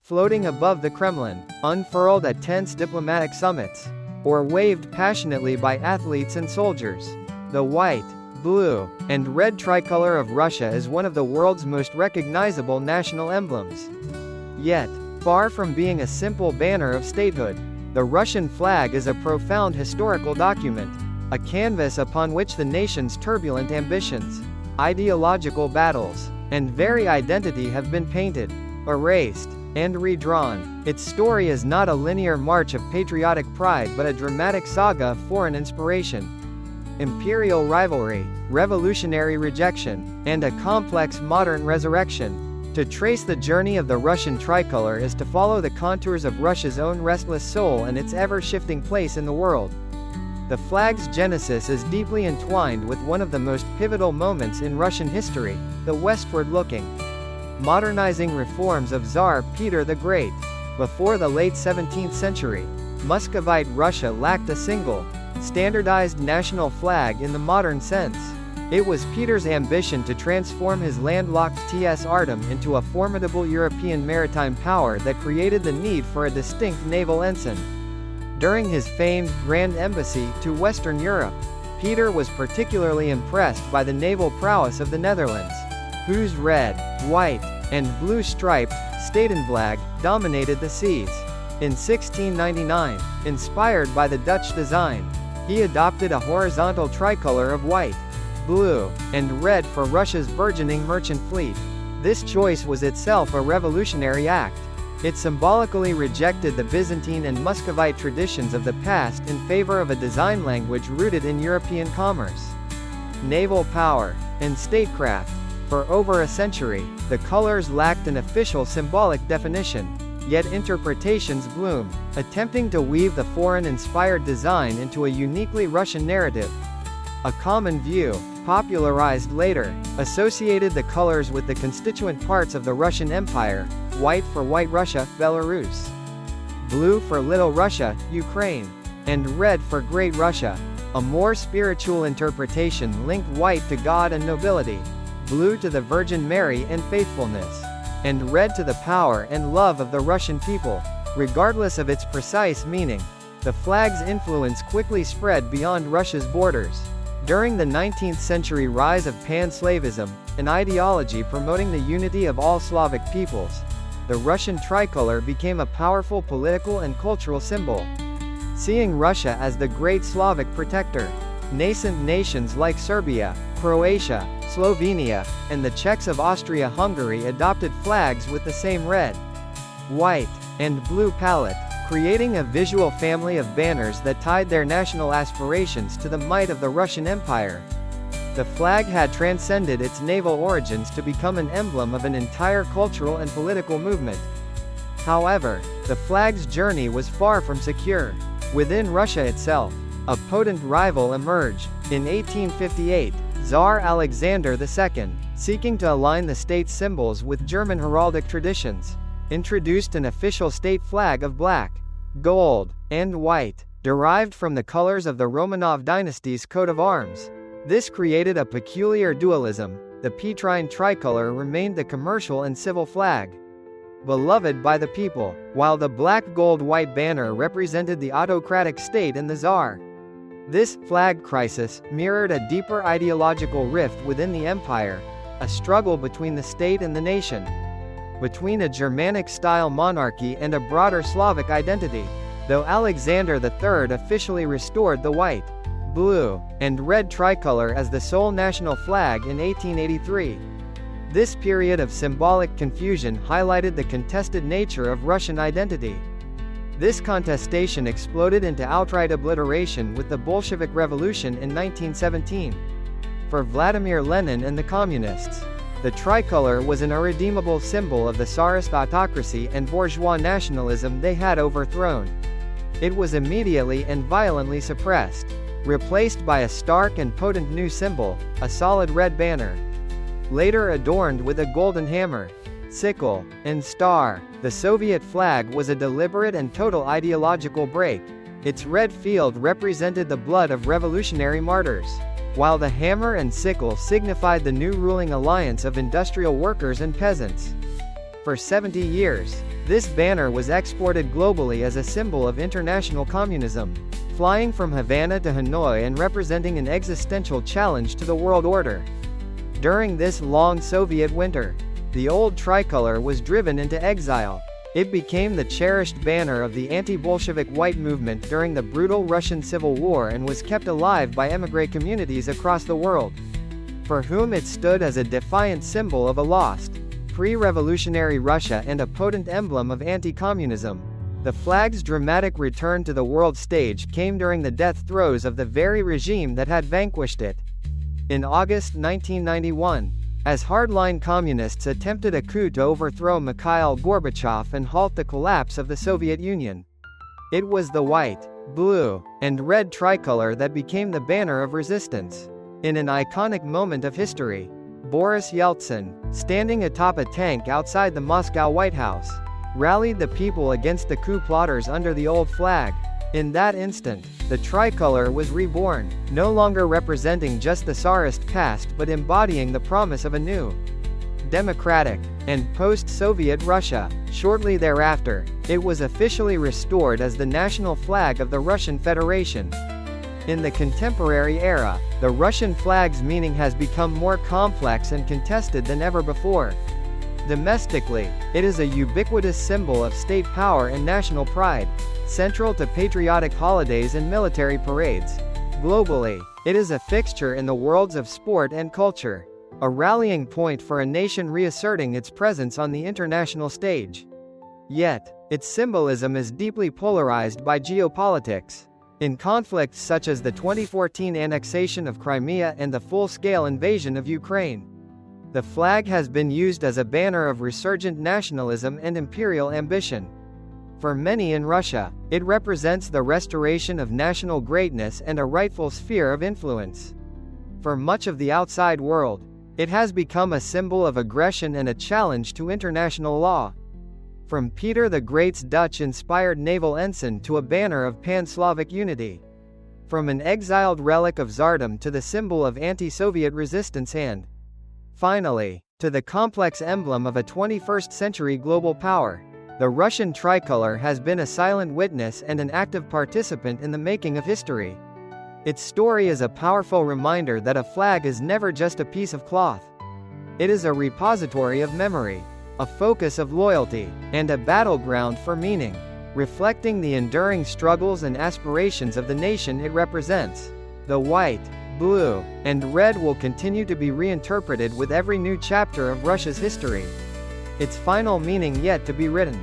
floating above the Kremlin, unfurled at tense diplomatic summits, or waved passionately by athletes and soldiers. The white, blue, and red tricolor of Russia is one of the world's most recognizable national emblems. Yet, far from being a simple banner of statehood, the Russian flag is a profound historical document, a canvas upon which the nation's turbulent ambitions, ideological battles, and very identity have been painted, erased, and redrawn. Its story is not a linear march of patriotic pride but a dramatic saga of foreign inspiration, imperial rivalry, revolutionary rejection, and a complex modern resurrection. To trace the journey of the Russian tricolor is to follow the contours of Russia's own restless soul and its ever-shifting place in the world. The flag's genesis is deeply entwined with one of the most pivotal moments in Russian history, the westward-looking, modernizing reforms of Tsar Peter the Great. Before the late 17th century, Muscovite Russia lacked a single, standardized national flag in the modern sense. It was Peter's ambition to transform his landlocked Tsardom into a formidable European maritime power that created the need for a distinct naval ensign. During his famed Grand Embassy to Western Europe, Peter was particularly impressed by the naval prowess of the Netherlands, whose red, white, and blue striped Statenvlag dominated the seas. In 1699, inspired by the Dutch design, he adopted a horizontal tricolor of white, blue, and red for Russia's burgeoning merchant fleet. This choice was itself a revolutionary act. It symbolically rejected the Byzantine and Muscovite traditions of the past in favor of a design language rooted in European commerce, naval power, and statecraft. For over a century, the colors lacked an official symbolic definition, yet interpretations bloomed, attempting to weave the foreign-inspired design into a uniquely Russian narrative. A common view, popularized later, associated the colors with the constituent parts of the Russian Empire: white for White Russia, Belarus; blue for Little Russia, Ukraine; and red for Great Russia. A more spiritual interpretation linked white to God and nobility, blue to the Virgin Mary and faithfulness, and red to the power and love of the Russian people. Regardless of its precise meaning, the flag's influence quickly spread beyond Russia's borders. During the 19th century rise of pan-Slavism, an ideology promoting the unity of all Slavic peoples, the Russian tricolor became a powerful political and cultural symbol. Seeing Russia as the great Slavic protector, nascent nations like Serbia, Croatia, Slovenia, and the Czechs of Austria-Hungary adopted flags with the same red, white, and blue palette, creating a visual family of banners that tied their national aspirations to the might of the Russian Empire. The flag had transcended its naval origins to become an emblem of an entire cultural and political movement. However, the flag's journey was far from secure. Within Russia itself, a potent rival emerged. In 1858, Tsar Alexander II, seeking to align the state's symbols with German heraldic traditions, introduced an official state flag of black, gold, and white, derived from the colors of the Romanov dynasty's coat of arms. This created a peculiar dualism. The Petrine tricolor remained the commercial and civil flag, beloved by the people, while the black-gold-white banner represented the autocratic state and the Tsar. This flag crisis mirrored a deeper ideological rift within the empire, a struggle between the state and the nation, between a Germanic-style monarchy and a broader Slavic identity. Though Alexander III officially restored the white, blue, and red tricolor as the sole national flag in 1883, this period of symbolic confusion highlighted the contested nature of Russian identity. This contestation exploded into outright obliteration with the Bolshevik Revolution in 1917. For Vladimir Lenin and the Communists, the tricolor was an irredeemable symbol of the Tsarist autocracy and bourgeois nationalism they had overthrown. It was immediately and violently suppressed, replaced by a stark and potent new symbol, a solid red banner, later adorned with a golden hammer, sickle, and star. The Soviet flag was a deliberate and total ideological break. Its red field represented the blood of revolutionary martyrs, while the hammer and sickle signified the new ruling alliance of industrial workers and peasants. For 70 years, this banner was exported globally as a symbol of international communism, flying from Havana to Hanoi and representing an existential challenge to the world order. During this long Soviet winter, the old tricolor was driven into exile. It became the cherished banner of the anti-Bolshevik white movement during the brutal Russian Civil War and was kept alive by émigré communities across the world, for whom it stood as a defiant symbol of a lost, pre-revolutionary Russia and a potent emblem of anti-communism. The flag's dramatic return to the world stage came during the death throes of the very regime that had vanquished it. In August 1991, as hardline communists attempted a coup to overthrow Mikhail Gorbachev and halt the collapse of the Soviet Union. It was the white, blue, and red tricolor that became the banner of resistance. In an iconic moment of history, Boris Yeltsin, standing atop a tank outside the Moscow White House, rallied the people against the coup plotters under the old flag. In that instant, the tricolor was reborn, no longer representing just the Tsarist past but embodying the promise of a new, democratic, and post-Soviet Russia. Shortly thereafter, it was officially restored as the national flag of the Russian Federation. In the contemporary era, the Russian flag's meaning has become more complex and contested than ever before. Domestically, it is a ubiquitous symbol of state power and national pride, central to patriotic holidays and military parades. Globally, it is a fixture in the worlds of sport and culture, a rallying point for a nation reasserting its presence on the international stage. Yet, its symbolism is deeply polarized by geopolitics. In conflicts such as the 2014 annexation of Crimea and the full-scale invasion of Ukraine, the flag has been used as a banner of resurgent nationalism and imperial ambition. For many in Russia, it represents the restoration of national greatness and a rightful sphere of influence. For much of the outside world, it has become a symbol of aggression and a challenge to international law. From Peter the Great's Dutch-inspired naval ensign to a banner of pan-Slavic unity. From an exiled relic of Tsardom to the symbol of anti-Soviet resistance and, finally, to the complex emblem of a 21st-century global power, the Russian tricolor has been a silent witness and an active participant in the making of history. Its story is a powerful reminder that a flag is never just a piece of cloth. It is a repository of memory, a focus of loyalty, and a battleground for meaning, reflecting the enduring struggles and aspirations of the nation it represents. The white, blue, and red will continue to be reinterpreted with every new chapter of Russia's history, its final meaning yet to be written.